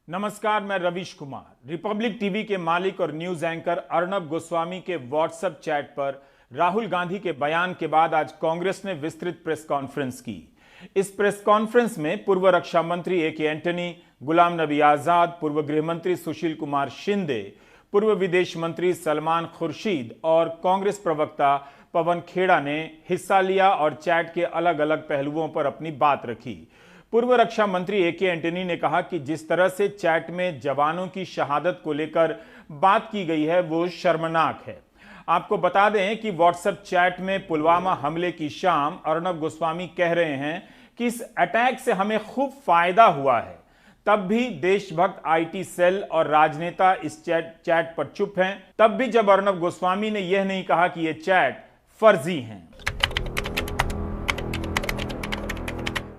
नमस्कार, मैं Ravish Kumar. Republic TV के मालिक और न्यूज एंकर अर्नब गोस्वामी के व्हाट्सएप चैट पर राहुल गांधी के बयान के बाद आज कांग्रेस ने विस्तृत प्रेस कॉन्फ्रेंस की। इस प्रेस कॉन्फ्रेंस में पूर्व रक्षा मंत्री ए.के. एंटनी, गुलाम नबी आजाद, पूर्व गृह मंत्री सुशील कुमार शिंदे, पूर्व विदेश मंत्री सलमान खुर्शीद और कांग्रेस प्रवक्ता पवन खेड़ा ने हिस्सा लिया और चैट के अलग अलग पहलुओं पर अपनी बात रखी। पूर्व रक्षा मंत्री ए.के. एंटनी ने कहा कि जिस तरह से चैट में जवानों की शहादत को लेकर बात की गई है वो शर्मनाक है। आपको बता दें कि व्हाट्सएप चैट में पुलवामा हमले की शाम अर्नब गोस्वामी कह रहे हैं कि इस अटैक से हमें खूब फायदा हुआ है। तब भी देशभक्त आईटी सेल और राजनेता इस चैट पर चुप हैं। तब भी जब अर्नब गोस्वामी ने यह नहीं कहा कि ये चैट फर्जी हैं।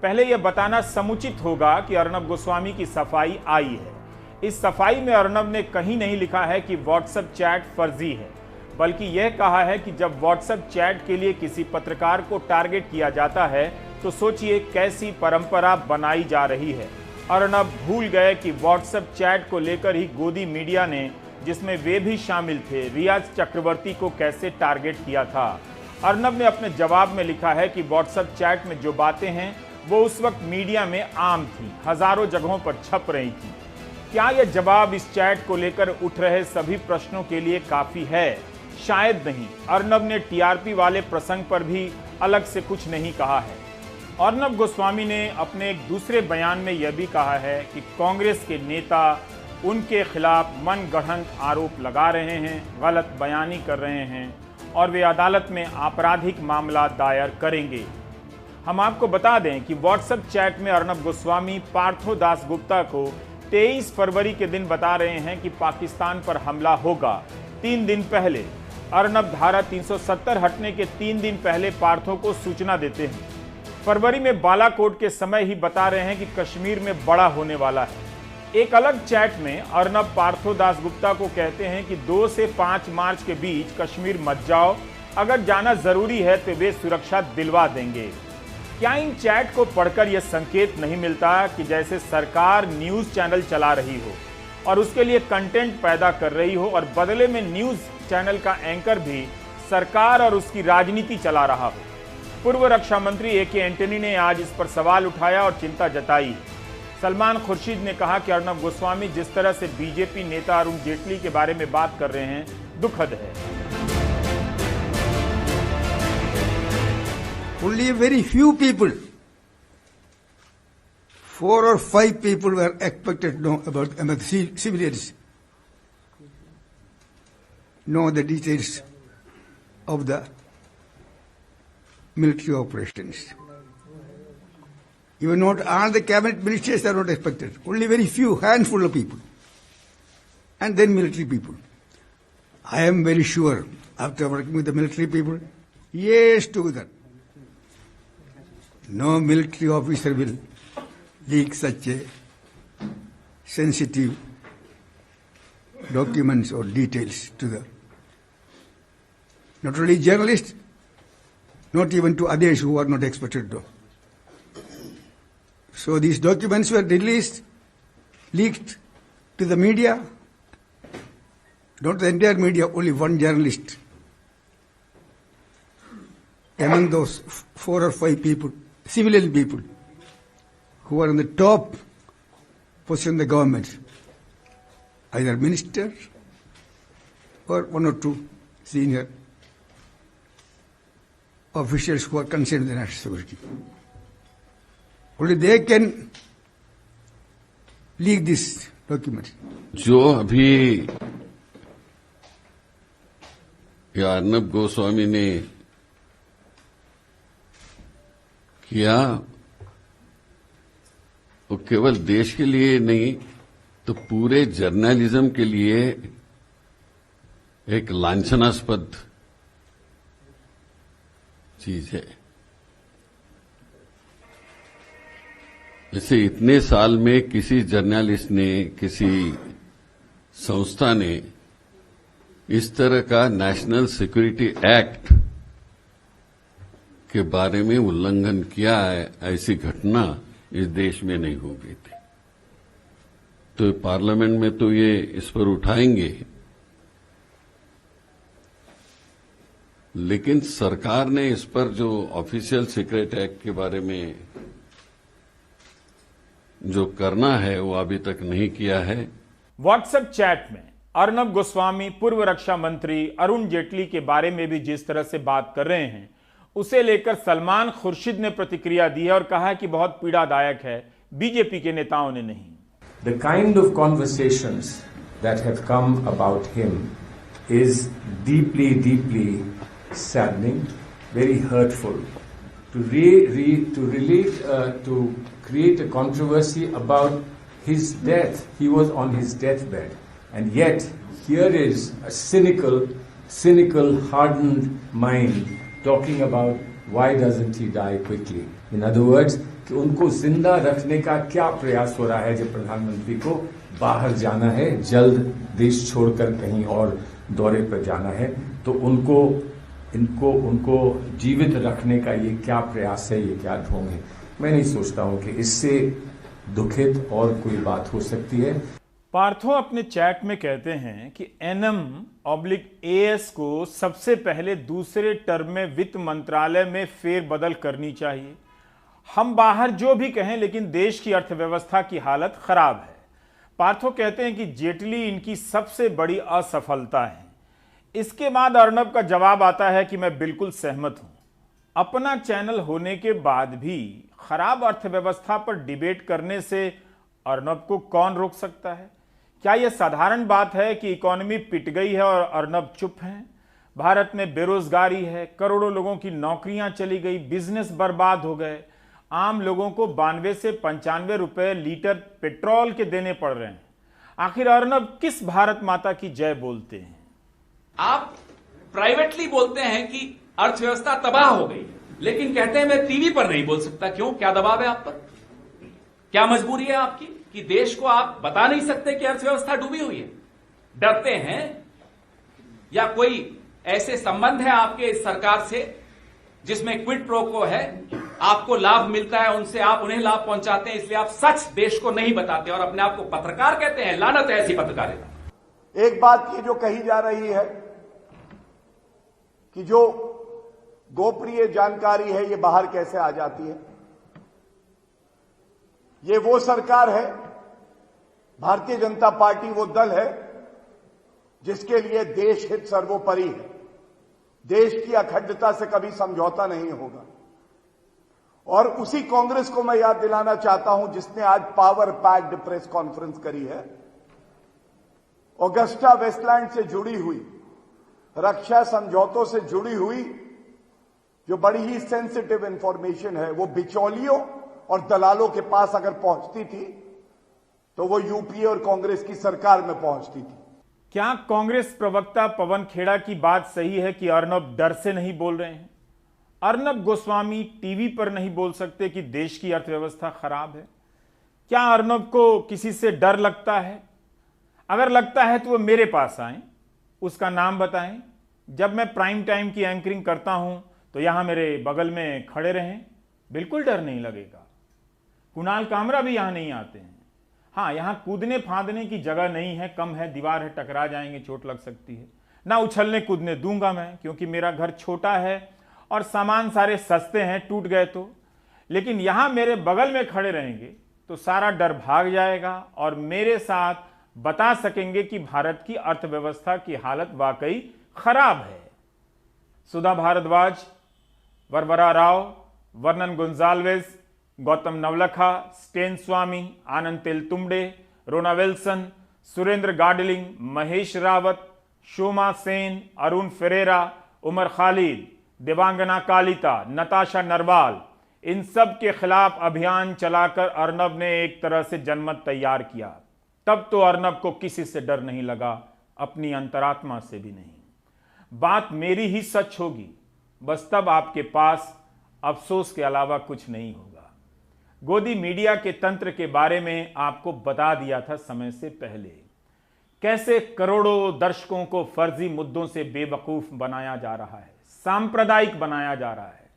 पहले यह बताना समुचित होगा कि अर्नब गोस्वामी की सफाई आई है। इस सफाई में अर्नब ने कहीं नहीं लिखा है कि व्हाट्सएप चैट फर्जी है, बल्कि यह कहा है कि जब व्हाट्सएप चैट के लिए किसी पत्रकार को टारगेट किया जाता है तो सोचिए कैसी परंपरा बनाई जा रही है। अर्नब भूल गए कि व्हाट्सएप चैट को लेकर ही गोदी मीडिया ने, जिसमें वे भी शामिल थे, रियाज चक्रवर्ती को कैसे टारगेट किया था। अर्नब ने अपने जवाब में लिखा है कि व्हाट्सएप चैट में जो बातें हैं वो उस वक्त मीडिया में आम थी, हजारों जगहों पर छप रही थी। क्या यह जवाब इस चैट को लेकर उठ रहे सभी प्रश्नों के लिए काफी है? शायद नहीं। अर्नब ने टीआरपी वाले प्रसंग पर भी अलग से कुछ नहीं कहा है। अर्नब गोस्वामी ने अपने एक दूसरे बयान में यह भी कहा है कि कांग्रेस के नेता उनके खिलाफ मनगढ़ंत आरोप लगा रहे हैं, गलत बयानी कर रहे हैं और वे अदालत में आपराधिक मामला दायर करेंगे। हम आपको बता दें कि व्हाट्सएप चैट में अर्नब गोस्वामी पार्थो दासगुप्ता को 23 फरवरी के दिन बता रहे हैं कि पाकिस्तान पर हमला होगा। 3 दिन पहले अर्नब धारा 370 हटने के 3 दिन पहले पार्थो को सूचना देते हैं। फरवरी में बालाकोट के समय ही बता रहे हैं कि कश्मीर में बड़ा होने वाला है। एक अलग चैट में अर्नब पार्थो दासगुप्ता को कहते हैं कि 2 से 5 मार्च के बीच कश्मीर मत जाओ, अगर जाना जरूरी है तो वे सुरक्षा दिलवा देंगे। क्या इन चैट को पढ़कर यह संकेत नहीं मिलता कि जैसे सरकार न्यूज चैनल चला रही हो और उसके लिए कंटेंट पैदा कर रही हो और बदले में न्यूज चैनल का एंकर भी सरकार और उसकी राजनीति चला रहा हो? पूर्व रक्षा मंत्री ए.के. एंटनी ने आज इस पर सवाल उठाया और चिंता जताई। सलमान खुर्शीद ने कहा कि अर्नब गोस्वामी जिस तरह से बीजेपी नेता अरुण जेटली के बारे में बात कर रहे हैं, दुखद है। Only a very few people, 4 or 5 people were expected to know about the civilians, know the details of the military operations. Even not all the cabinet ministers are not expected. Only very few, handful of people. And then military people. I am very sure, after working with the military people, years together, no military officer will leak such a sensitive documents or details to the, not only journalists, not even to others who are not expected to. So these documents were released, leaked to the media, not the entire media, only one journalist. Among those 4 or 5 people, civilian people who are in the top position in the government, either minister or 1 or 2 senior officials who are concerned with the national security. Only they can leak this document. जो अभी अर्नब गोस्वामी ने किया वो केवल देश के लिए नहीं तो पूरे जर्नलिज्म के लिए एक लांछनास्पद चीज है। जैसे इतने साल में किसी जर्नलिस्ट ने, किसी संस्था ने इस तरह का नेशनल सिक्योरिटी एक्ट के बारे में उल्लंघन किया है, ऐसी घटना इस देश में नहीं हो गई थी। तो पार्लियामेंट में तो ये इस पर उठाएंगे, लेकिन सरकार ने इस पर जो ऑफिशियल सीक्रेट एक्ट के बारे में जो करना है वो अभी तक नहीं किया है। व्हाट्सएप चैट में अर्नब गोस्वामी पूर्व रक्षा मंत्री अरुण जेटली के बारे में भी जिस तरह से बात कर रहे हैं, उसे लेकर सलमान खुर्शीद ने प्रतिक्रिया दी है और कहा है कि बहुत पीड़ादायक है, बीजेपी के नेताओं ने नहीं। The kind of conversations that have come about him is deeply, deeply saddening, very hurtful. To create a controversy about his death, he was on his deathbed, and yet here is a cynical, hardened mind talking about why doesn't he die quickly. In other words, कि उनको जिंदा रखने का क्या प्रयास हो रहा है जब प्रधानमंत्री को बाहर जाना है, जल्द देश छोड़कर कहीं और दौरे पर जाना है, तो उनको जीवित रखने का ये क्या प्रयास है, ये क्या ढोंग है। मैं नहीं सोचता हूं कि इससे दुखित और कोई बात हो सकती है। पार्थो अपने चैट में कहते हैं कि NM/AS को सबसे पहले दूसरे टर्म में वित्त मंत्रालय में फेरबदल करनी चाहिए। हम बाहर जो भी कहें, लेकिन देश की अर्थव्यवस्था की हालत खराब है। पार्थो कहते हैं कि जेटली इनकी सबसे बड़ी असफलता है। इसके बाद अर्नब का जवाब आता है कि मैं बिल्कुल सहमत हूं। अपना चैनल होने के बाद भी खराब अर्थव्यवस्था पर डिबेट करने से अर्नब को कौन रोक सकता है? क्या यह साधारण बात है कि इकोनॉमी पिट गई है और अर्नब चुप हैं? भारत में बेरोजगारी है, करोड़ों लोगों की नौकरियां चली गई, बिजनेस बर्बाद हो गए, आम लोगों को 92 से 95 रुपए लीटर पेट्रोल के देने पड़ रहे हैं। आखिर अर्नब किस भारत माता की जय बोलते हैं? आप प्राइवेटली बोलते हैं कि अर्थव्यवस्था तबाह हो गई, लेकिन कहते हैं मैं टीवी पर नहीं बोल सकता। क्यों? क्या दबाव है आप पर? क्या मजबूरी है आपकी कि देश को आप बता नहीं सकते कि अर्थव्यवस्था डूबी हुई है? डरते हैं या कोई ऐसे संबंध है आपके इस सरकार से जिसमें क्विड प्रो को है, आपको लाभ मिलता है उनसे, आप उन्हें लाभ पहुंचाते हैं, इसलिए आप सच देश को नहीं बताते और अपने आप को पत्रकार कहते हैं। लानत है ऐसी पत्रकारिता। एक बात ये जो कही जा रही है कि जो गोपनीय जानकारी है ये बाहर कैसे आ जाती है, ये वो सरकार है, भारतीय जनता पार्टी वो दल है जिसके लिए देश हित सर्वोपरि है। देश की अखंडता से कभी समझौता नहीं होगा। और उसी कांग्रेस को मैं याद दिलाना चाहता हूं जिसने आज पावर पैक्ड प्रेस कॉन्फ्रेंस करी है। ऑगस्टा वेस्टलैंड से जुड़ी हुई, रक्षा समझौतों से जुड़ी हुई जो बड़ी ही सेंसिटिव इंफॉर्मेशन है, वो बिचौलियों और दलालों के पास अगर पहुंचती थी तो वो यूपीए और कांग्रेस की सरकार में पहुंचती थी। क्या कांग्रेस प्रवक्ता पवन खेड़ा की बात सही है कि अर्नब डर से नहीं बोल रहे हैं? अर्नब गोस्वामी टीवी पर नहीं बोल सकते कि देश की अर्थव्यवस्था खराब है? क्या अर्नब को किसी से डर लगता है? अगर लगता है तो वो मेरे पास आए, उसका नाम बताएं। जब मैं प्राइम टाइम की एंकरिंग करता हूं तो यहां मेरे बगल में खड़े रहें, बिल्कुल डर नहीं लगेगा। कुणाल कामरा भी यहां नहीं आते हैं। हाँ, यहां कूदने फांदने की जगह नहीं है, कम है, दीवार है, टकरा जाएंगे, चोट लग सकती है। ना उछलने कूदने दूंगा मैं, क्योंकि मेरा घर छोटा है और सामान सारे सस्ते हैं, टूट गए तो। लेकिन यहां मेरे बगल में खड़े रहेंगे तो सारा डर भाग जाएगा और मेरे साथ बता सकेंगे कि भारत की अर्थव्यवस्था की हालत वाकई खराब है। सुधा भारद्वाज, वरवरा राव, वर्नन गोंजाल्वेस, गौतम नवलखा, स्टेन स्वामी, आनंद तेलतुंबडे, रोना विल्सन, सुरेंद्र गाडलिंग, महेश रावत, शोमा सेन, अरुण फेरेरा, उमर खालिद, देवांगना कालिता, नताशा नरवाल, इन सब के खिलाफ अभियान चलाकर अर्नब ने एक तरह से जनमत तैयार किया। तब तो अर्नब को किसी से डर नहीं लगा, अपनी अंतरात्मा से भी नहीं। बात मेरी ही सच होगी, बस तब आपके पास अफसोस के अलावा कुछ नहीं होगा। गोदी मीडिया के तंत्र के बारे में आपको बता दिया था समय से पहले, कैसे करोड़ों दर्शकों को फर्जी मुद्दों से बेवकूफ बनाया जा रहा है, सांप्रदायिक बनाया जा रहा है।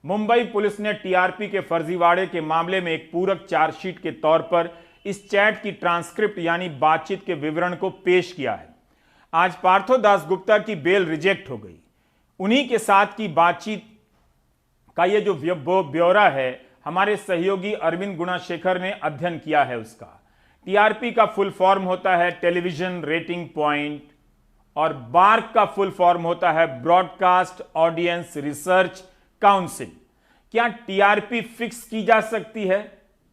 मुंबई पुलिस ने टीआरपी के फर्जीवाड़े के मामले में एक पूरक चार्जशीट के तौर पर इस चैट की ट्रांसक्रिप्ट यानी बातचीत के विवरण को पेश किया है। आज पार्थो दासगुप्ता की बेल रिजेक्ट हो गई। उन्हीं के साथ की बातचीत का ये जो ब्यौरा है, हमारे सहयोगी अरविंद गुणाशेखर ने अध्ययन किया है उसका। टीआरपी का फुल फॉर्म होता है टेलीविजन रेटिंग पॉइंट, और बार्क का फुल फॉर्म होता है ब्रॉडकास्ट ऑडियंस रिसर्च काउंसिल। क्या टीआरपी फिक्स की जा सकती है?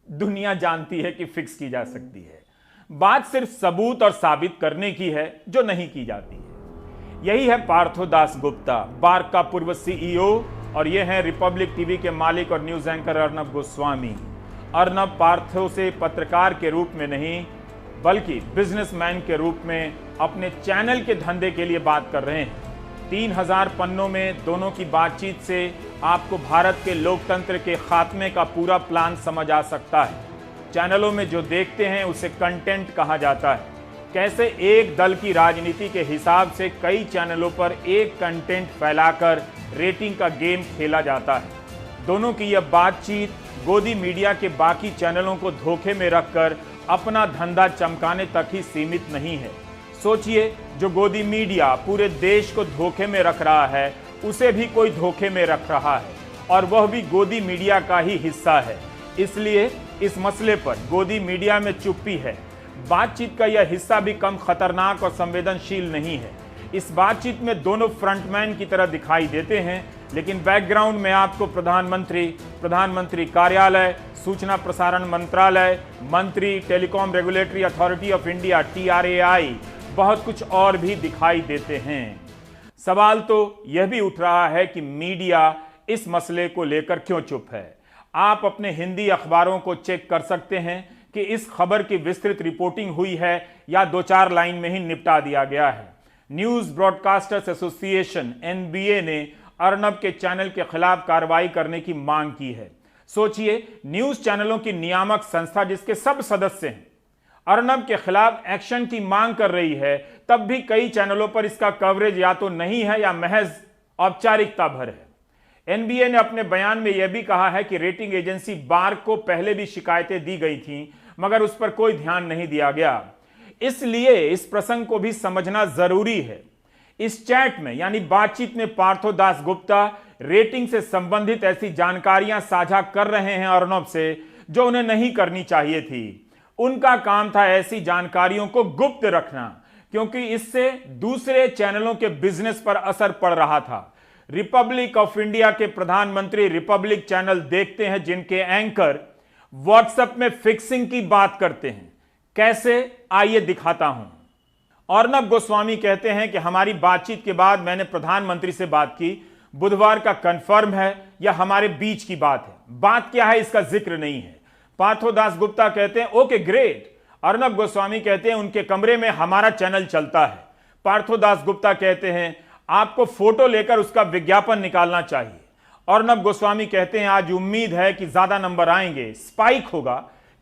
दुनिया जानती है कि फिक्स की जा सकती है। बात सिर्फ सबूत और साबित करने की है, जो नहीं की जाती है। यही है पार्थो दासगुप्ता, बार्क का पूर्व सीईओ, और यह है रिपब्लिक टीवी के मालिक और न्यूज एंकर अर्नब गोस्वामी। अर्नब पार्थो से पत्रकार के रूप में नहीं, बल्कि बिजनेसमैन के रूप में अपने चैनल के धंधे के लिए बात कर रहे हैं। 3000 पन्नों में दोनों की बातचीत से आपको भारत के लोकतंत्र के खात्मे का पूरा प्लान समझ आ सकता है। चैनलों में जो देखते हैं उसे कंटेंट कहा जाता है। कैसे एक दल की राजनीति के हिसाब से कई चैनलों पर एक कंटेंट फैलाकर रेटिंग का गेम खेला जाता है। दोनों की यह बातचीत गोदी मीडिया के बाकी चैनलों को धोखे में रखकर अपना धंधा चमकाने तक ही सीमित नहीं है। सोचिए, जो गोदी मीडिया पूरे देश को धोखे में रख रहा है, उसे भी कोई धोखे में रख रहा है, और वह भी गोदी मीडिया का ही हिस्सा है। इसलिए इस मसले पर गोदी मीडिया में चुप्पी है। बातचीत का यह हिस्सा भी कम खतरनाक और संवेदनशील नहीं है। इस बातचीत में दोनों फ्रंटमैन की तरह दिखाई देते हैं, लेकिन बैकग्राउंड में आपको प्रधानमंत्री कार्यालय, सूचना प्रसारण मंत्रालय, मंत्री, telecom regulatory authority of India TRAI, बहुत कुछ और भी दिखाई देते हैं। सवाल तो यह भी उठ रहा है कि मीडिया इस मसले को लेकर क्यों चुप है। आप अपने हिंदी अखबारों को चेक कर सकते हैं कि इस खबर की विस्तृत रिपोर्टिंग हुई है या 2-4 लाइन में ही निपटा दिया गया है। न्यूज ब्रॉडकास्टर्स एसोसिएशन NBA ने अर्नब के चैनल के खिलाफ कार्रवाई करने की मांग की है। सोचिए, न्यूज चैनलों की नियामक संस्था जिसके सब सदस्य हैं, अर्नब के खिलाफ एक्शन की मांग कर रही है, तब भी कई चैनलों पर इसका कवरेज या तो नहीं है या महज औपचारिकता भर है। NBA ने अपने बयान में यह भी कहा है कि रेटिंग एजेंसी बार्क को पहले भी शिकायतें दी गई थीं, मगर उस पर कोई ध्यान नहीं दिया गया। इसलिए इस प्रसंग को भी समझना जरूरी है। इस चैट में यानी बातचीत में पार्थो दासगुप्ता रेटिंग से संबंधित ऐसी जानकारियां साझा कर रहे हैं अर्नब से, जो उन्हें नहीं करनी चाहिए थी। उनका काम था ऐसी जानकारियों को गुप्त रखना, क्योंकि इससे दूसरे चैनलों के बिजनेस पर असर पड़ रहा था। रिपब्लिक ऑफ इंडिया के प्रधानमंत्री रिपब्लिक चैनल देखते हैं, जिनके एंकर व्हाट्सएप में फिक्सिंग की बात करते हैं। कैसे, आइए दिखाता हूं। अर्नब गोस्वामी कहते हैं कि हमारी बातचीत के बाद मैंने प्रधानमंत्री से बात की, बुधवार का कंफर्म है या हमारे बीच की बात है, बात क्या है इसका जिक्र नहीं है। पार्थो दासगुप्ता कहते हैं ओके ग्रेट। अर्नब गोस्वामी कहते हैं उनके कमरे में हमारा चैनल चलता है। पार्थो दासगुप्ता कहते हैं आपको फोटो लेकर उसका विज्ञापन निकालना चाहिए। अर्नब गोस्वामी कहते हैं आज उम्मीद है कि ज्यादा नंबर आएंगे, स्पाइक होगा,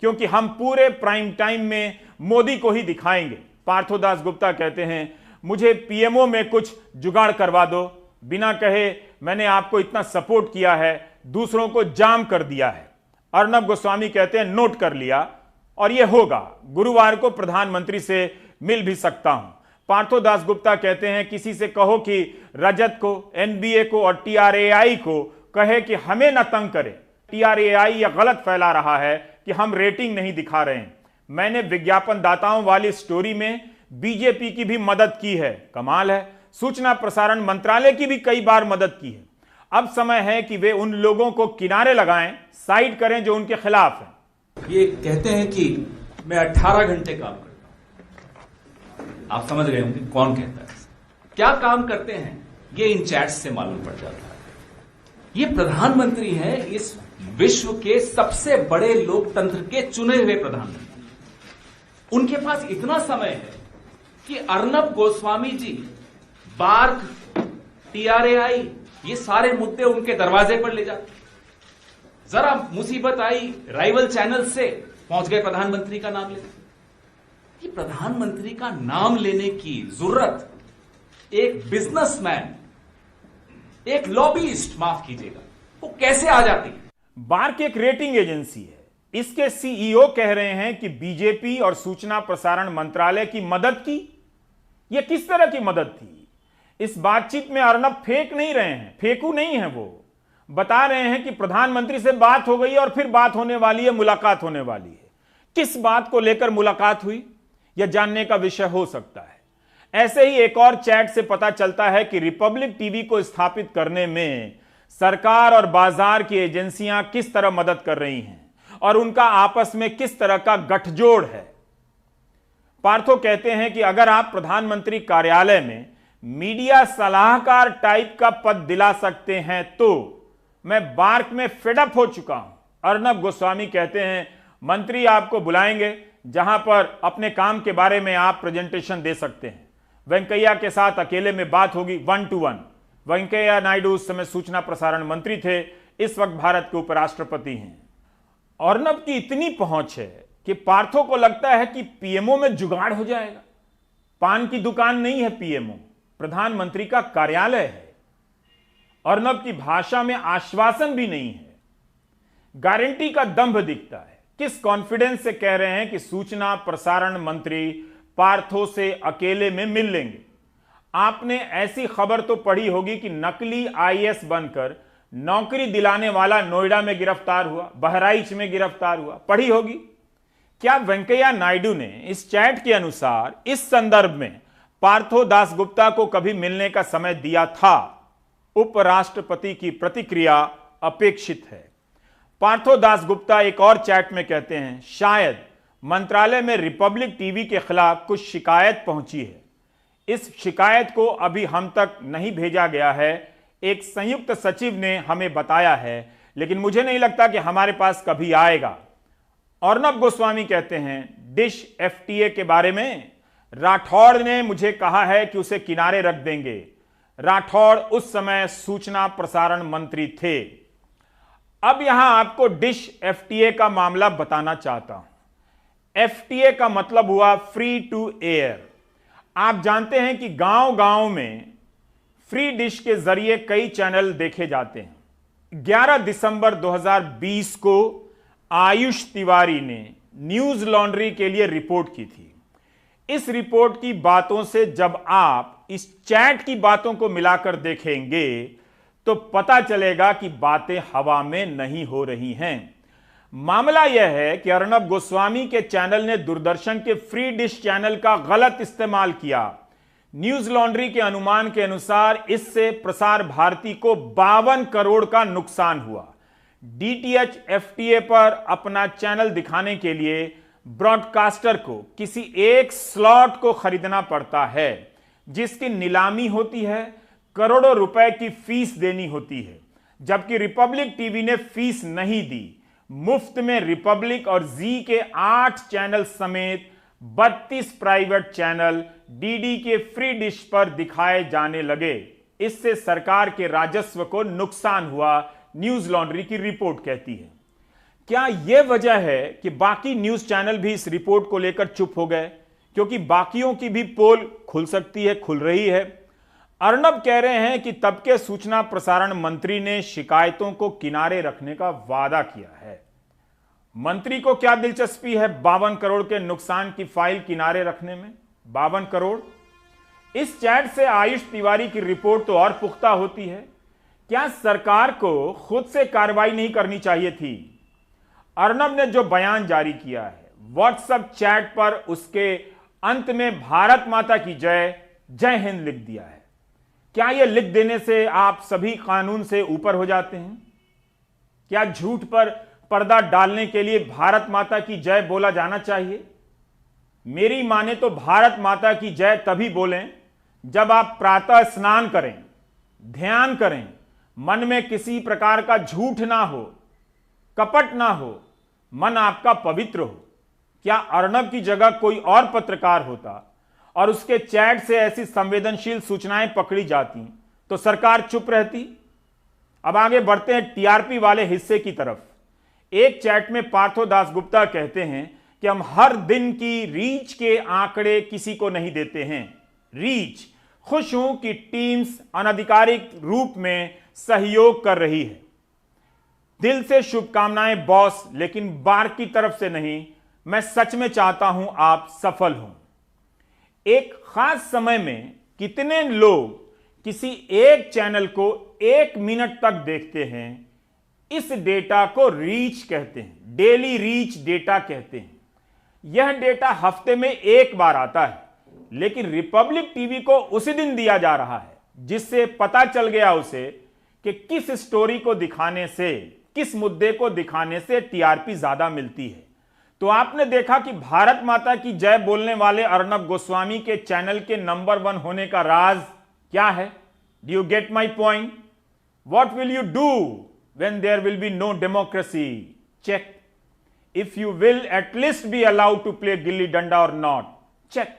क्योंकि हम पूरे प्राइम टाइम में मोदी को ही दिखाएंगे। पार्थो दासगुप्ता कहते हैं मुझे PMO में कुछ जुगाड़ करवा दो, बिना कहे मैंने आपको इतना सपोर्ट किया है, दूसरों को जाम कर दिया है। अर्नब गोस्वामी कहते हैं नोट कर लिया, और यह होगा, गुरुवार को प्रधानमंत्री से मिल भी सकता हूं। पार्थो दासगुप्ता कहते हैं किसी से कहो कि रजत को, NBA को और TRAI को कहे कि हमें न तंग करे। TRAI यह गलत फैला रहा है कि हम रेटिंग नहीं दिखा रहे हैं। मैंने विज्ञापन दाताओं वाली स्टोरी में बीजेपी की भी मदद की है, कमाल है। सूचना प्रसारण मंत्रालय की भी कई बार मदद की है। अब समय है कि वे उन लोगों को किनारे लगाएं, साइड करें जो उनके खिलाफ हैं। ये कहते हैं कि मैं 18 घंटे काम करता हूं। आप समझ गए होंगे कौन कहता है, क्या काम करते हैं, ये इन चैट्स से मालूम पड़ जाता है। ये प्रधानमंत्री हैं इस विश्व के सबसे बड़े लोकतंत्र के चुने हुए प्रधानमंत्री। उनके पास इतना समय है कि अर्नब गोस्वामी जी, बार्क, TRAI, ये सारे मुद्दे उनके दरवाजे पर ले जाते। जरा मुसीबत आई, राइवल चैनल से पहुंच गए प्रधानमंत्री का नाम लेने। कि प्रधानमंत्री का नाम लेने की जरूरत एक बिजनेसमैन, एक लॉबिस्ट, माफ कीजिएगा, वो कैसे आ जाती है? बार्क एक रेटिंग एजेंसी है, इसके सीईओ कह रहे हैं कि बीजेपी और सूचना प्रसारण मंत्रालय की मदद की। यह किस तरह की मदद थी? इस बातचीत में अर्नब फेंक नहीं रहे हैं, फेंकू नहीं है, वो बता रहे हैं कि प्रधानमंत्री से बात हो गई और फिर बात होने वाली है, मुलाकात होने वाली है। किस बात को लेकर मुलाकात हुई यह जानने का विषय हो सकता है। ऐसे ही एक और चैट से पता चलता है कि रिपब्लिक टीवी को स्थापित करने में सरकार और बाजार की एजेंसियां किस तरह मदद कर रही हैं और उनका आपस में किस तरह का गठजोड़ है। पार्थो कहते हैं कि अगर आप प्रधानमंत्री कार्यालय में मीडिया सलाहकार टाइप का पद दिला सकते हैं तो मैं बार्क में फेडअप हो चुका हूं। अर्नब गोस्वामी कहते हैं मंत्री आपको बुलाएंगे जहां पर अपने काम के बारे में आप प्रेजेंटेशन दे सकते हैं। वेंकैया के साथ अकेले में बात होगी 1 to 1। वेंकैया नायडू उस समय सूचना प्रसारण मंत्री थे, इस वक्त भारत के उपराष्ट्रपति हैं। अर्नब की इतनी पहुंच है कि पार्थो को लगता है कि पीएमओ में जुगाड़ हो जाएगा। पान की दुकान नहीं है पीएमओ, प्रधानमंत्री का कार्यालय है। अर्नब की भाषा में आश्वासन भी नहीं है, गारंटी का दंभ दिखता है। किस कॉन्फिडेंस से कह रहे हैं कि सूचना प्रसारण मंत्री पार्थो से अकेले में मिल लेंगे? आपने ऐसी खबर तो पढ़ी होगी कि नकली आईएएस बनकर नौकरी दिलाने वाला नोएडा में गिरफ्तार हुआ, बहराइच में गिरफ्तार हुआ, पढ़ी होगी। क्या वेंकैया नायडू ने इस चैट के अनुसार इस संदर्भ में पार्थो दासगुप्ता को कभी मिलने का समय दिया था? उपराष्ट्रपति की प्रतिक्रिया अपेक्षित है। पार्थो दासगुप्ता एक और चैट में कहते हैं शायद मंत्रालय में रिपब्लिक टीवी के खिलाफ कुछ शिकायत पहुंची है। इस शिकायत को अभी हम तक नहीं भेजा गया है, एक संयुक्त सचिव ने हमें बताया है, लेकिन मुझे नहीं लगता कि हमारे पास कभी आएगा। अर्नब गोस्वामी कहते हैं डिश एफटीए के बारे में राठौड़ ने मुझे कहा है कि उसे किनारे रख देंगे। राठौड़ उस समय सूचना प्रसारण मंत्री थे। अब यहां आपको डिश एफटीए का मामला बताना चाहता हूं। एफटीए का मतलब हुआ फ्री टू एयर। आप जानते हैं कि गांव गांव में फ्री डिश के जरिए कई चैनल देखे जाते हैं। 11 दिसंबर 2020 को आयुष तिवारी ने न्यूज लॉन्ड्री के लिए रिपोर्ट की थी। इस रिपोर्ट की बातों से जब आप इस चैट की बातों को मिलाकर देखेंगे तो पता चलेगा कि बातें हवा में नहीं हो रही हैं। मामला यह है कि अर्नब गोस्वामी के चैनल ने दूरदर्शन के फ्री डिश चैनल का गलत इस्तेमाल किया। न्यूज लॉन्ड्री के अनुमान के अनुसार इससे प्रसार भारती को 52 करोड़ का नुकसान हुआ। डीटीएच एफटीए पर अपना चैनल दिखाने के लिए ब्रॉडकास्टर को किसी एक स्लॉट को खरीदना पड़ता है, जिसकी नीलामी होती है, करोड़ों रुपए की फीस देनी होती है। जबकि रिपब्लिक टीवी ने फीस नहीं दी, मुफ्त में रिपब्लिक और जी के 8 चैनल समेत 32 प्राइवेट चैनल डीडी के फ्री डिश पर दिखाए जाने लगे। इससे सरकार के राजस्व को नुकसान हुआ, न्यूज लॉन्ड्री की रिपोर्ट कहती है। क्या यह वजह है कि बाकी न्यूज चैनल भी इस रिपोर्ट को लेकर चुप हो गए? क्योंकि बाकियों की भी पोल खुल सकती है, खुल रही है। अर्नब कह रहे हैं कि तब के सूचना प्रसारण मंत्री ने शिकायतों को किनारे रखने का वादा किया है। मंत्री को क्या दिलचस्पी है 52 करोड़ के नुकसान की फाइल किनारे रखने में? 52 करोड़। इस चैट से आयुष तिवारी की रिपोर्ट तो और पुख्ता होती है। क्या सरकार को खुद से कार्रवाई नहीं करनी चाहिए थी? अर्नब ने जो बयान जारी किया है व्हाट्सएप चैट पर, उसके अंत में भारत माता की जय, जय हिंद लिख दिया है। क्या यह लिख देने से आप सभी कानून से ऊपर हो जाते हैं? क्या झूठ पर पर्दा डालने के लिए भारत माता की जय बोला जाना चाहिए? मेरी माने तो भारत माता की जय तभी बोलें जब आप प्रातः स्नान करें, ध्यान करें, मन में किसी प्रकार का झूठ ना हो, कपट ना हो, मन आपका पवित्र हो। क्या अर्नब की जगह कोई और पत्रकार होता और उसके चैट से ऐसी संवेदनशील सूचनाएं पकड़ी जाती तो सरकार चुप रहती? अब आगे बढ़ते हैं टीआरपी वाले हिस्से की तरफ। एक चैट में पार्थो दासगुप्ता कहते हैं कि हम हर दिन की रीच के आंकड़े किसी को नहीं देते हैं। रीच, खुश हूं कि टीम्स अनधिकारिक रूप में सहयोग कर रही है। दिल से शुभकामनाएं बॉस, लेकिन बार की तरफ से नहीं। मैं सच में चाहता हूं आप सफल हों। एक खास समय में कितने लोग किसी एक चैनल को 1 मिनट तक देखते हैं, इस डेटा को रीच कहते हैं, डेली रीच डेटा कहते हैं। यह डेटा हफ्ते में 1 बार आता है, लेकिन रिपब्लिक टीवी को उसी दिन दिया जा रहा है, जिससे पता चल गया उसे कि किस स्टोरी को दिखाने से, किस मुद्दे को दिखाने से टीआरपी ज्यादा मिलती है। तो आपने देखा कि भारत माता की जय बोलने वाले अर्नब गोस्वामी के चैनल के नंबर 1 होने का राज क्या है? Do you get my point? What will you do when there will be no democracy? Check. If you will at least be allowed to play gilli danda or not. Check.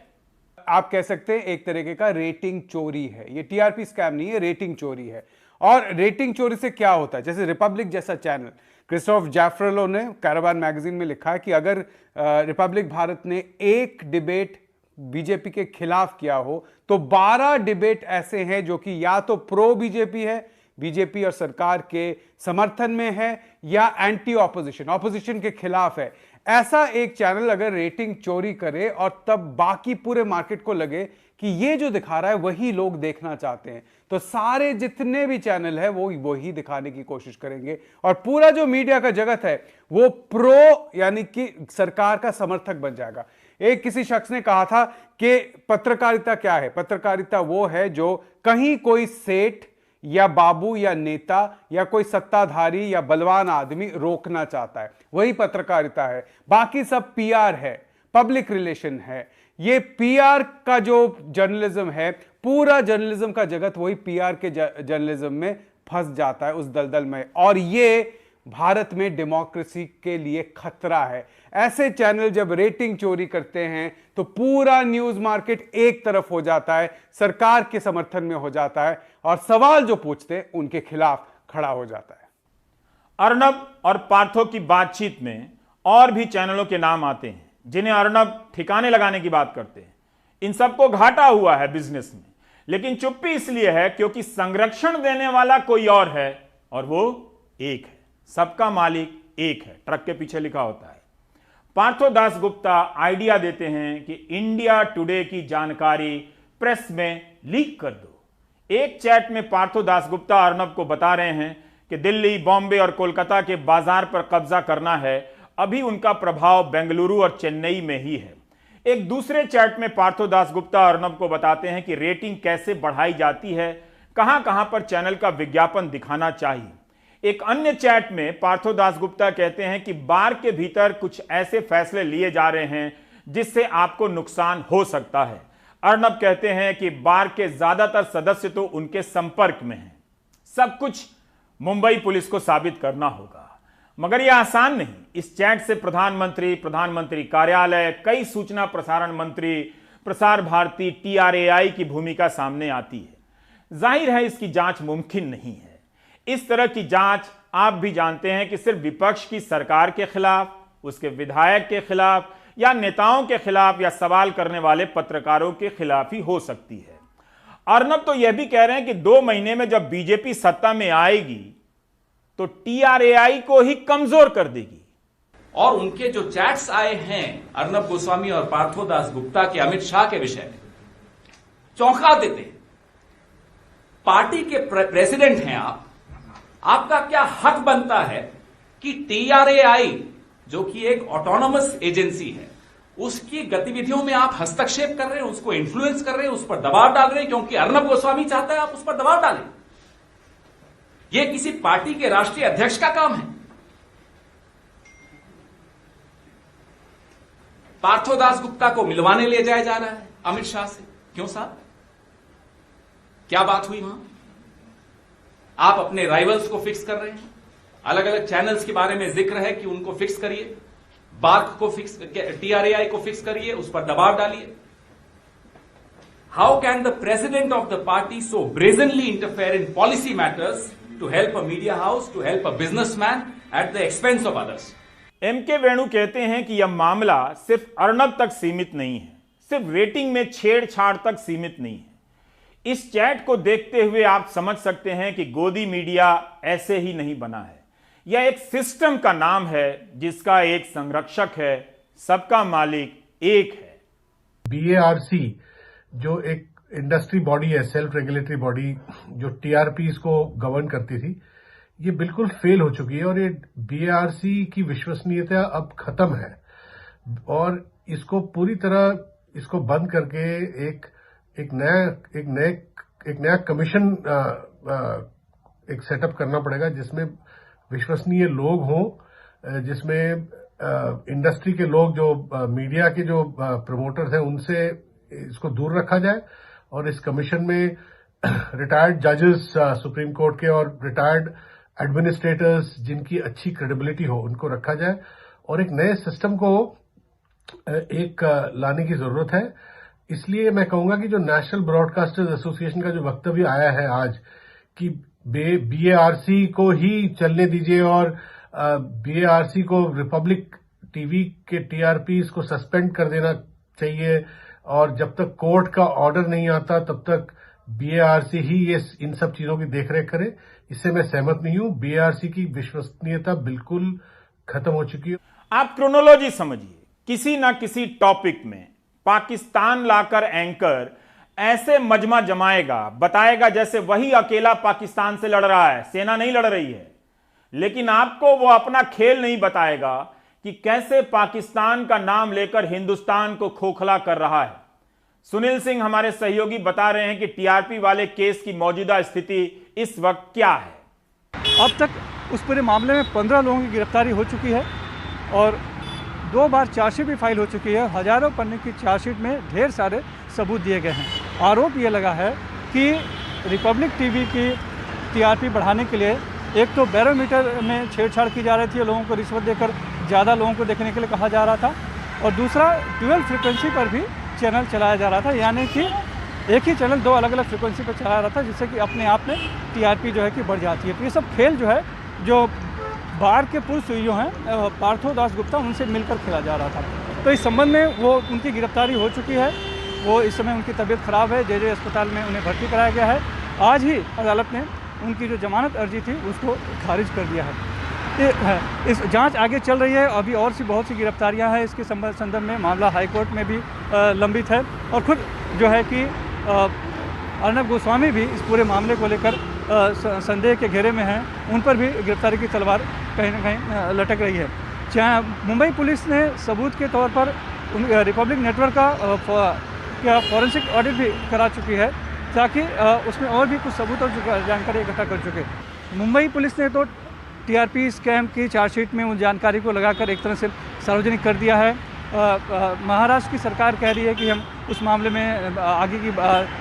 आप कह सकते हैं एक तरीके का रेटिंग चोरी है। ये टीआरपी स्कैम नहीं है, रेटिंग चोरी है। और रेटिंग चोरी से क्या होता है? जैसे रिपब्लिक जैसा चैनल, क्रिस्टोफ जैफ्रेलो ने कैरावान मैगजीन में लिखा है कि अगर रिपब्लिक भारत ने एक डिबेट बीजेपी के खिलाफ किया हो तो 12 डिबेट ऐसे हैं जो कि या तो प्रो बीजेपी है, बीजेपी और सरकार के समर्थन में है, या एंटी ऑपोजिशन, ऑपोजिशन के खिलाफ है। ऐसा एक चैनल अगर रेटिंग चोरी करे और तब बाकी पूरे मार्केट को लगे कि ये जो दिखा रहा है वही लोग देखना चाहते हैं, तो सारे जितने भी चैनल है वो वही दिखाने की कोशिश करेंगे और पूरा जो मीडिया का जगत है वो प्रो यानी कि सरकार का समर्थक बन जाएगा। एक किसी शख्स ने कहा था कि पत्रकारिता क्या है? पत्रकारिता वो है जो कहीं कोई सेठ या बाबू या नेता या कोई सत्ताधारी या बलवान आदमी रोकना चाहता है, वही पत्रकारिता है। बाकी सब पीआर है, पब्लिक रिलेशन है। ये पीआर का जो जर्नलिज्म है, पूरा जर्नलिज्म का जगत वही पीआर के जर्नलिज्म में फंस जाता है, उस दलदल में। और ये भारत में डेमोक्रेसी के लिए खतरा है। ऐसे चैनल जब रेटिंग चोरी करते हैं तो पूरा न्यूज मार्केट एक तरफ हो जाता है, सरकार के समर्थन में हो जाता है और सवाल जो पूछते हैं उनके खिलाफ खड़ा हो जाता है। अर्नब और पार्थो की बातचीत में और भी चैनलों के नाम आते हैं जिन्हें अर्नब ठिकाने लगाने की बात करते हैं। इन सबको घाटा हुआ है बिजनेस में, लेकिन चुप्पी इसलिए है क्योंकि संरक्षण देने वाला कोई और है और वो एक है। सबका मालिक एक है, ट्रक के पीछे लिखा होता है। पार्थो दास गुप्ता आइडिया देते हैं कि इंडिया टुडे की जानकारी प्रेस में लीक कर दो। एक चैट में पार्थो दास गुप्ता अर्नब को बता रहे हैं कि दिल्ली, बॉम्बे और कोलकाता के बाजार पर कब्जा करना है। अभी उनका प्रभाव बेंगलुरु और चेन्नई में ही है। एक दूसरे चैट में पार्थो दास गुप्ता अर्नब को बताते हैं कि रेटिंग कैसे बढ़ाई जाती है, कहां कहां पर चैनल का विज्ञापन दिखाना चाहिए। एक अन्य चैट में पार्थो दास गुप्ता कहते हैं कि बार के भीतर कुछ ऐसे फैसले लिए जा रहे हैं जिससे आपको नुकसान हो सकता है। अर्नब कहते हैं कि बार के ज्यादातर सदस्य तो उनके संपर्क में हैं। सब कुछ मुंबई पुलिस को साबित करना होगा, मगर यह आसान नहीं। इस चैट से प्रधानमंत्री, प्रधानमंत्री कार्यालय, कई सूचना प्रसारण मंत्री, प्रसार भारती, TRAI की भूमिका सामने आती है। जाहिर है इसकी जांच मुमकिन नहीं है। इस तरह की जांच आप भी जानते हैं कि सिर्फ विपक्ष की सरकार के खिलाफ, उसके विधायक के खिलाफ या नेताओं के खिलाफ या सवाल करने वाले पत्रकारों के खिलाफ ही हो सकती है। अर्नब तो यह भी कह रहे हैं कि 2 महीने में जब बीजेपी सत्ता में आएगी तो TRAI को ही कमजोर कर देगी। और उनके जो चैट्स आए हैं अर्नब गोस्वामी और पार्थो दास गुप्ता के अमित शाह के विषय में, चौंका देते हैं। पार्टी के प्रेसिडेंट हैं आप, आपका क्या हक बनता है कि TRAI जो कि एक ऑटोनोमस एजेंसी है, उसकी गतिविधियों में आप हस्तक्षेप कर रहे हैं, उसको इन्फ्लुएंस कर रहे हैं, उस पर दबाव डाल रहे हैं क्योंकि अर्नब गोस्वामी चाहता है आप उस पर दबाव डालें। यह किसी पार्टी के राष्ट्रीय अध्यक्ष का काम है। पार्थो दास गुप्ता को मिलवाने ले जाया जा रहा है अमित शाह से। क्यों साहब, क्या बात हुई वहां? आप अपने राइवल्स को फिक्स कर रहे हैं। अलग अलग चैनल्स के बारे में जिक्र है कि उनको फिक्स करिए, बार्क को फिक्स, TRAI को फिक्स करिए, उस पर दबाव डालिए। How can the president of the party so brazenly interfere in policy matters to help a media house, to help a businessman at the expense of others? MK Venu कहते हैं कि यह मामला सिर्फ अर्नब तक सीमित नहीं है, सिर्फ रेटिंग में छेड़छाड़ तक सीमित नहीं है। इस चैट को देखते हुए आप समझ सकते हैं कि गोदी मीडिया ऐसे ही नहीं बना है। यह एक सिस्टम का नाम है जिसका एक संरक्षक है, सबका मालिक एक है। BARC जो एक इंडस्ट्री बॉडी है, सेल्फ रेगुलेटरी बॉडी, जो TRPs को गवर्न करती थी, ये बिल्कुल फेल हो चुकी है और ये BARC की विश्वसनीयता अब खत्म है और इसको पूरी तरह इसको बंद करके एक नया कमीशन एक सेटअप करना पड़ेगा जिसमें विश्वसनीय लोग हों, जिसमें इंडस्ट्री के लोग, जो मीडिया के जो प्रमोटर्स हैं, उनसे इसको दूर रखा जाए और इस कमीशन में रिटायर्ड जजेस सुप्रीम कोर्ट के और रिटायर्ड एडमिनिस्ट्रेटर्स जिनकी अच्छी क्रेडिबिलिटी हो उनको रखा जाए और एक नए सिस्टम को लाने की जरूरत है। इसलिए मैं कहूंगा कि जो नेशनल ब्रॉडकास्टर्स एसोसिएशन का जो वक्तव्य आया है आज कि BARC को ही चलने दीजिए और BARC को रिपब्लिक टीवी के TRPs को सस्पेंड कर देना चाहिए और जब तक कोर्ट का ऑर्डर नहीं आता तब तक BARC ही ये इन सब चीजों की देखरेख करे, इससे मैं सहमत नहीं हूं। BARC की विश्वसनीयता बिल्कुल खत्म हो चुकी है। आप क्रोनोलॉजी समझिए, किसी ना किसी टॉपिक में पाकिस्तान लाकर एंकर ऐसे मजमा जमाएगा, बताएगा जैसे वही अकेला पाकिस्तान से लड़ रहा है, सेना नहीं लड़ रही है। लेकिन आपको वो अपना खेल नहीं बताएगा कि कैसे पाकिस्तान का नाम लेकर हिंदुस्तान को खोखला कर रहा है। सुनील सिंह हमारे सहयोगी बता रहे हैं कि TRP वाले केस की मौजूदा स्थिति इस वक्त क्या है। अब तक उस पूरे मामले में 15 लोगों की गिरफ्तारी हो चुकी है और 2 बार चार्जशीट भी फाइल हो चुकी है। हजारों पन्ने की चार्जशीट में ढेर सारे सबूत दिए गए हैं। आरोप ये लगा है कि रिपब्लिक टीवी की TRP बढ़ाने के लिए एक तो बैरोमीटर में छेड़छाड़ की जा रही थी, लोगों को रिश्वत देकर ज़्यादा लोगों को देखने के लिए कहा जा रहा था और दूसरा ड्यूअल फ्रिक्वेंसी पर भी चैनल चलाया जा रहा था, यानी कि एक ही चैनल 2 अलग अलग फ्रिक्वेंसी पर चलाया रहा था, जिससे कि अपने आप में TRP जो है कि बढ़ जाती है। तो ये सब खेल जो है, जो बार के पूर्व सीईओ हैं पार्थो दास गुप्ता, उनसे मिलकर खेला जा रहा था। तो इस संबंध में वो उनकी गिरफ्तारी हो चुकी है। वो इस समय उनकी तबीयत खराब है, JJ अस्पताल में उन्हें भर्ती कराया गया है। आज ही अदालत ने उनकी जो जमानत अर्जी थी उसको खारिज कर दिया है। इस जांच आगे चल रही है, अभी और सी बहुत सी गिरफ्तारियां हैं इसके संदर्भ में। मामला हाईकोर्ट में भी लंबित है और खुद जो है कि अर्नब गोस्वामी भी इस पूरे मामले को लेकर संदेह के घेरे में हैं। उन पर भी गिरफ्तारी की तलवार कहीं ना कहीं लटक रही है। मुंबई पुलिस ने सबूत के तौर पर रिपब्लिक नेटवर्क का फॉरेंसिक ऑडिट भी करा चुकी है ताकि उसमें और भी कुछ सबूत और जानकारी इकट्ठा कर चुके। मुंबई पुलिस ने तो TRP स्कैम की चार्जशीट में उन जानकारी को लगाकर एक तरह से सार्वजनिक कर दिया है। महाराष्ट्र की सरकार कह रही है कि हम उस मामले में आगे की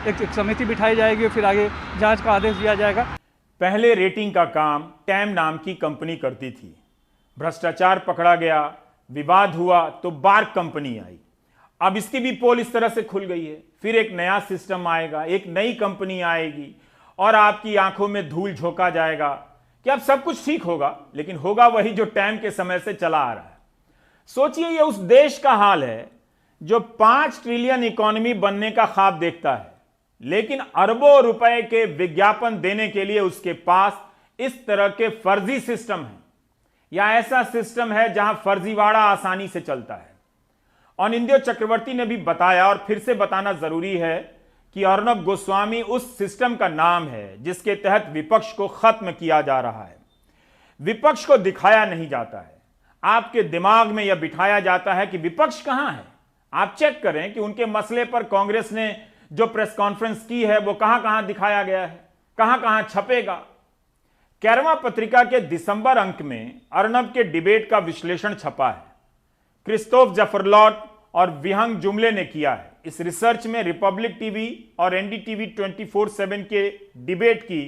एक समिति बिठाई जाएगी और फिर आगे जांच का आदेश दिया जाएगा। पहले रेटिंग का काम टैम नाम की कंपनी करती थी। भ्रष्टाचार पकड़ा गया, विवाद हुआ तो बार्क कंपनी आई। अब इसकी भी पोल इस तरह से खुल गई है। फिर एक नया सिस्टम आएगा, एक नई कंपनी आएगी और आपकी आंखों में धूल झोंका जाएगा कि अब सब कुछ ठीक होगा, लेकिन होगा वही जो टैम के समय से चला आ रहा है। सोचिए, यह उस देश का हाल है जो 5 ट्रिलियन इकोनॉमी बनने का ख्वाब देखता है, लेकिन अरबों रुपए के विज्ञापन देने के लिए उसके पास इस तरह के फर्जी सिस्टम है, या ऐसा सिस्टम है जहां फर्जीवाड़ा आसानी से चलता है। अनिंद्यो चक्रवर्ती ने भी बताया और फिर से बताना जरूरी है कि अर्नब गोस्वामी उस सिस्टम का नाम है जिसके तहत विपक्ष को खत्म किया जा रहा है। विपक्ष को दिखाया नहीं जाता है, आपके दिमाग में यह बिठाया जाता है कि विपक्ष कहां है। आप चेक करें कि उनके मसले पर कांग्रेस ने जो प्रेस कॉन्फ्रेंस की है वो कहां कहां दिखाया गया है, कहां कहां छपेगा। कैरवा पत्रिका के दिसंबर अंक में अर्नब के डिबेट का विश्लेषण छपा है। क्रिस्तोफ जफरलॉट और विहंग जुमले ने किया है। इस रिसर्च में रिपब्लिक टीवी और NDTV 24/7 के डिबेट की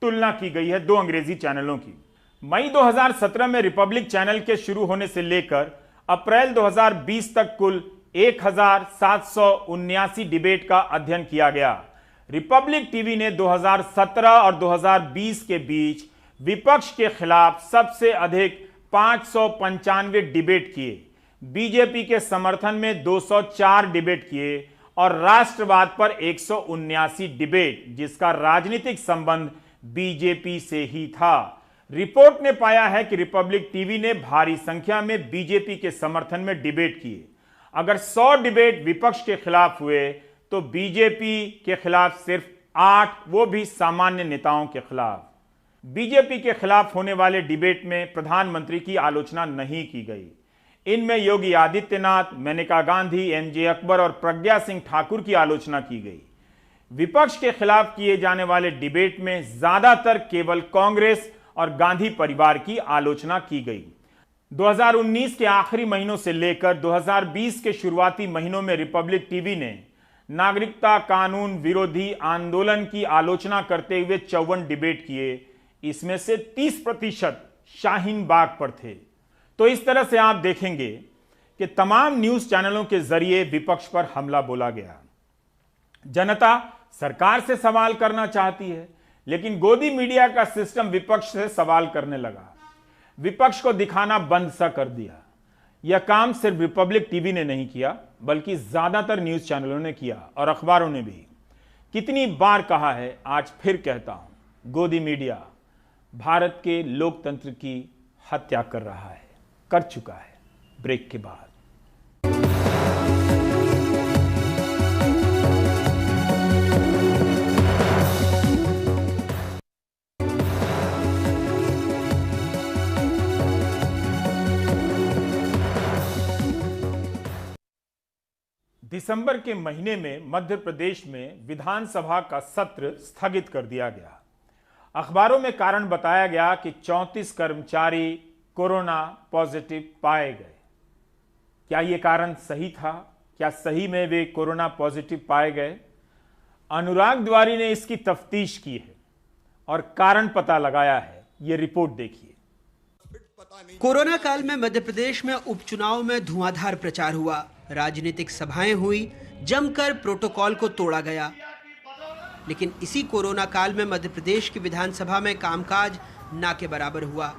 तुलना की गई है 2 अंग्रेजी चैनलों की। मई 2017 में रिपब्लिक चैनल के शुरू होने से लेकर अप्रैल 2020 तक कुल 1779 डिबेट का अध्ययन किया गया। रिपब्लिक टीवी ने 2017 और 2020 के बीच विपक्ष के खिलाफ सबसे अधिक 595 डिबेट किए, बीजेपी के समर्थन में 204 डिबेट किए और राष्ट्रवाद पर 179 डिबेट, जिसका राजनीतिक संबंध बीजेपी से ही था। रिपोर्ट ने पाया है कि रिपब्लिक टीवी ने भारी संख्या में बीजेपी के समर्थन में डिबेट किए। अगर 100 डिबेट विपक्ष के खिलाफ हुए तो बीजेपी के खिलाफ सिर्फ 8, वो भी सामान्य नेताओं के खिलाफ। बीजेपी के खिलाफ होने वाले डिबेट में प्रधानमंत्री की आलोचना नहीं की गई। इनमें योगी आदित्यनाथ, मेनका गांधी, एमजे अकबर और प्रज्ञा सिंह ठाकुर की आलोचना की गई। विपक्ष के खिलाफ किए जाने वाले डिबेट में ज्यादातर केवल कांग्रेस और गांधी परिवार की आलोचना की गई। 2019 के आखिरी महीनों से लेकर 2020 के शुरुआती महीनों में रिपब्लिक टीवी ने नागरिकता कानून विरोधी आंदोलन की आलोचना करते हुए 54 डिबेट किए। इसमें से 30% शाहीन बाग पर थे। तो इस तरह से आप देखेंगे कि तमाम न्यूज चैनलों के जरिए विपक्ष पर हमला बोला गया। जनता सरकार से सवाल करना चाहती है, लेकिन गोदी मीडिया का सिस्टम विपक्ष से सवाल करने लगा, विपक्ष को दिखाना बंद सा कर दिया। यह काम सिर्फ रिपब्लिक टीवी ने नहीं किया, बल्कि ज्यादातर न्यूज चैनलों ने किया और अखबारों ने भी। कितनी बार कहा है, आज फिर कहता हूं, गोदी मीडिया भारत के लोकतंत्र की हत्या कर रहा है, कर चुका है। ब्रेक के बाद दिसंबर के महीने में मध्य प्रदेश में विधानसभा का सत्र स्थगित कर दिया गया। अखबारों में कारण बताया गया कि 34 कर्मचारी कोरोना पॉजिटिव पाए गए। क्या यह कारण सही था? क्या सही में वे कोरोना पॉजिटिव पाए गए? अनुराग द्वारी ने इसकी तफ्तीश की है और कारण पता लगाया है। यह रिपोर्ट देखिए। कोरोना काल में मध्य प्रदेश में उपचुनाव में धुआंधार प्रचार हुआ, राजनीतिक सभाएं हुई, जमकर प्रोटोकॉल को तोड़ा गया। लेकिन इसी कोरोना काल में मध्य प्रदेश की विधानसभा में कामकाज ना के बराबर हुआ।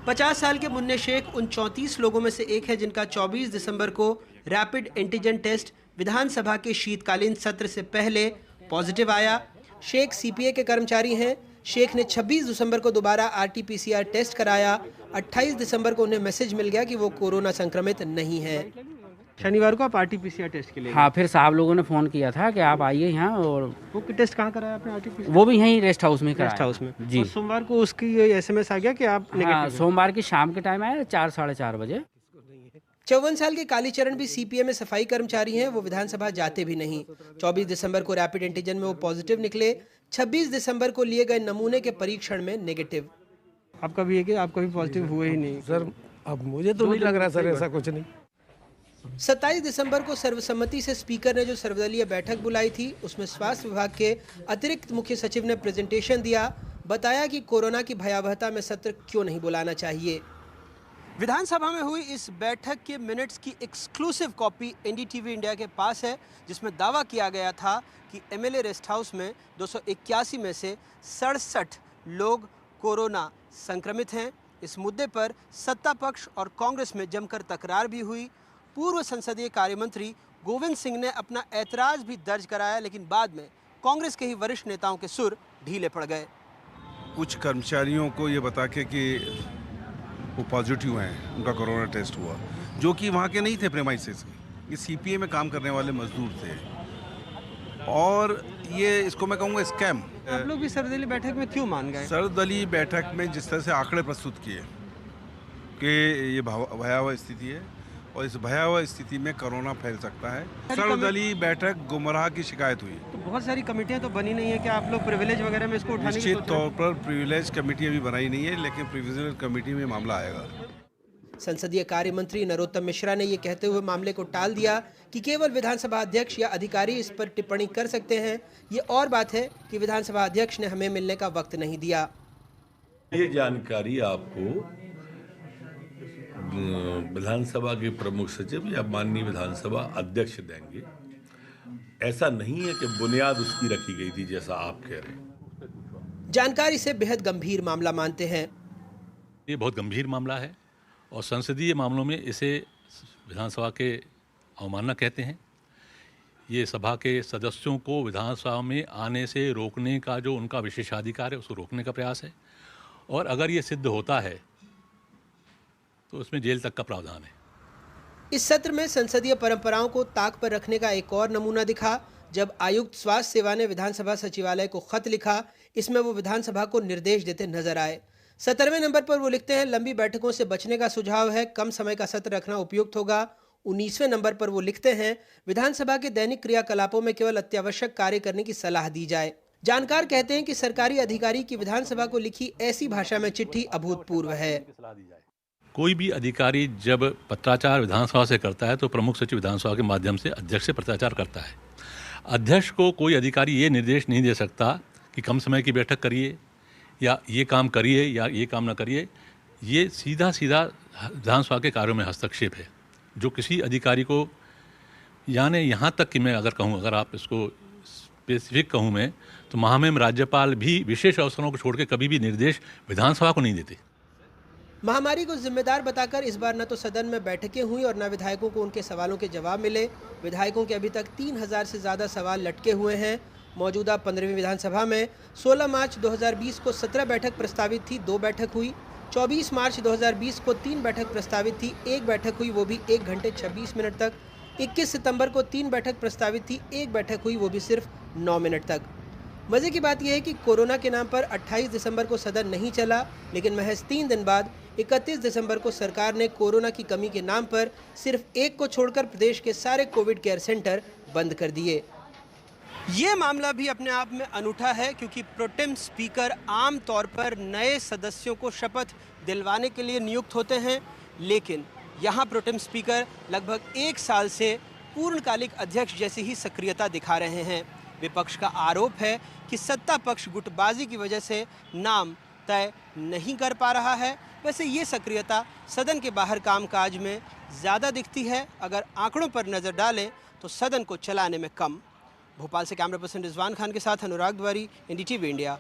50 साल के मुन्ने शेख उन 34 लोगों में से एक है जिनका 24 दिसंबर को रैपिड एंटीजन टेस्ट विधानसभा के शीतकालीन सत्र से पहले पॉजिटिव आया। शेख सीपीए के कर्मचारी हैं। शेख ने 26 दिसंबर को दोबारा आरटीपीसीआर टेस्ट कराया। 28 दिसंबर को उन्हें मैसेज मिल गया कि वो कोरोना संक्रमित नहीं है। शनिवार को आप आरटीपीसीआर टेस्ट के लिए? हाँ, फिर साहब लोगों ने फ़ोन किया था कि आप आइए यहाँ। और वो टेस्ट कहाँ कराया आपने आरटीपीसीआर? वो भी यहीं रेस्ट हाउस में कराया। रेस्ट हाउस में जी। सोमवार को उसकी एसएमएस आ गया कि आप नेगेटिव? हाँ, सोमवार की शाम के टाइम आया, 4 साढ़े 4 बजे। 54 साल के कालीचरण भी सीपीए में सफाई कर्मचारी हैं। वो विधानसभा जाते भी नहीं। 24 दिसंबर को रैपिड एंटीजन में वो पॉजिटिव निकले। 26 दिसंबर को लिए गए नमूने के परीक्षण में नेगेटिव। आपका भी है कि आपका भी पॉजिटिव हुए ही नहीं? सर, अब मुझे तो नहीं लग रहा सर, ऐसा कुछ नहीं। 27 दिसंबर को सर्वसम्मति से स्पीकर ने जो सर्वदलीय बैठक बुलाई थी, उसमें स्वास्थ्य विभाग के अतिरिक्त मुख्य सचिव ने प्रेजेंटेशन दिया, बताया कि कोरोना की भयावहता में सत्र क्यों नहीं बुलाना चाहिए। विधानसभा में हुई इस बैठक के मिनट्स की एक्सक्लूसिव कॉपी एनडीटीवी इंडिया के पास है, जिसमें दावा किया गया था कि एमएलए रेस्ट हाउस में 281 में से 67 लोग कोरोना संक्रमित हैं। इस मुद्दे पर सत्ता पक्ष और कांग्रेस में जमकर तकरार भी हुई। पूर्व संसदीय कार्य मंत्री गोविंद सिंह ने अपना ऐतराज भी दर्ज कराया, लेकिन बाद में कांग्रेस के ही वरिष्ठ नेताओं के सुर ढीले पड़ गए। कुछ कर्मचारियों को ये बता के कि वो पॉजिटिव हैं, उनका कोरोना टेस्ट हुआ, जो कि वहाँ के नहीं थे प्रेमाइसेस के, ये सीपीए में काम करने वाले मजदूर थे। और ये इसको मैं कहूँगा स्कैम। आप लोग भी सर्वदलीय बैठक में क्यों मान गए? सर्वदलीय बैठक में जिस तरह से आंकड़े प्रस्तुत किए कि ये भयावह स्थिति है और इस भयावह स्थिति में कोरोना फैल सकता है, सर्वदलीय बैठक गुमराह की शिकायत हुई। तो बहुत सारी कमेटियां तो बनी नहीं है कि आप लोग प्रिविलेज वगैरह में इसको उठाने की? निश्चित तौर पर प्रिविलेज कमेटी अभी बनाई नहीं है, लेकिन प्रिविलेज कमेटी में मामला आएगा। संसदीय कार्य मंत्री नरोत्तम मिश्रा ने ये कहते हुए मामले को टाल दिया कि केवल विधानसभा अध्यक्ष या अधिकारी इस पर टिप्पणी कर सकते हैं। ये और बात है कि विधानसभा अध्यक्ष ने हमें मिलने का वक्त नहीं दिया। ये जानकारी आपको विधानसभा के प्रमुख सचिव या माननीय विधानसभा अध्यक्ष देंगे। ऐसा नहीं है कि बुनियाद उसकी रखी गई थी जैसा आप कह रहे हैं। जानकारी से बेहद गंभीर मामला मानते हैं। ये बहुत गंभीर मामला है और संसदीय मामलों में इसे विधानसभा के अवमानना कहते हैं। ये सभा के सदस्यों को विधानसभा में आने से रोकने का जो उनका विशेषाधिकार है, उसको रोकने का प्रयास है। और अगर ये सिद्ध होता है तो उसमें जेल तक का प्रावधान है। इस सत्र में संसदीय परंपराओं को ताक पर रखने का एक और नमूना दिखा जब आयुक्त स्वास्थ्य सेवा ने विधानसभा सचिवालय को खत लिखा। इसमें वो विधानसभा को निर्देश देते नजर आए। 17वें नंबर पर वो लिखते हैं, लंबी बैठकों से बचने का सुझाव है, कम समय का सत्र रखना उपयुक्त होगा। 19वें नंबर पर वो लिखते हैं, विधानसभा के दैनिक क्रियाकलापों में केवल अत्यावश्यक कार्य करने की सलाह दी जाए। जानकार कहते हैं कि सरकारी अधिकारी की विधानसभा को लिखी ऐसी भाषा में चिट्ठी अभूतपूर्व है। कोई भी अधिकारी जब पत्राचार विधानसभा से करता है तो प्रमुख सचिव विधानसभा के माध्यम से अध्यक्ष से पत्राचार करता है। अध्यक्ष को कोई अधिकारी ये निर्देश नहीं दे सकता कि कम समय की बैठक करिए या ये काम करिए या ये काम न करिए। ये सीधा सीधा विधानसभा के कार्यों में हस्तक्षेप है जो किसी अधिकारी को, यानी यहाँ तक कि मैं अगर कहूँ, अगर आप इसको स्पेसिफिक कहूँ मैं, तो महामहिम राज्यपाल भी विशेष अवसरों को छोड़ के कभी भी निर्देश विधानसभा को नहीं देते। महामारी को जिम्मेदार बताकर इस बार न तो सदन में बैठकें हुई और न विधायकों को उनके सवालों के जवाब मिले। विधायकों के अभी तक 3000 से ज़्यादा सवाल लटके हुए हैं। मौजूदा 15वीं विधानसभा में 16 मार्च 2020 को 17 बैठक प्रस्तावित थी, 2 बैठक हुई। 24 मार्च 2020 को 3 बैठक प्रस्तावित थी, 1 बैठक हुई, वो भी 1 घंटे 26 मिनट तक। 21 सितंबर को 3 बैठक प्रस्तावित थी, 1 बैठक हुई, वो भी सिर्फ 9 मिनट तक। मजे की बात यह है कि कोरोना के नाम पर 28 दिसंबर को सदन नहीं चला, लेकिन महज 3 दिन बाद 31 दिसंबर को सरकार ने कोरोना की कमी के नाम पर सिर्फ एक को छोड़कर प्रदेश के सारे कोविड केयर सेंटर बंद कर दिए। ये मामला भी अपने आप में अनूठा है क्योंकि प्रोटेम स्पीकर आम तौर पर नए सदस्यों को शपथ दिलवाने के लिए नियुक्त होते हैं, लेकिन यहाँ प्रोटेम स्पीकर लगभग 1 साल से पूर्णकालिक अध्यक्ष जैसी ही सक्रियता दिखा रहे हैं। विपक्ष का आरोप है कि सत्ता पक्ष गुटबाजी की वजह से नाम तय नहीं कर पा रहा है। वैसे ये सक्रियता सदन के बाहर कामकाज में ज़्यादा दिखती है। अगर आंकड़ों पर नज़र डालें तो सदन को चलाने में कम। भोपाल से कैमरा पर्सन रिजवान खान के साथ अनुराग द्वारी, NDTV इंडिया।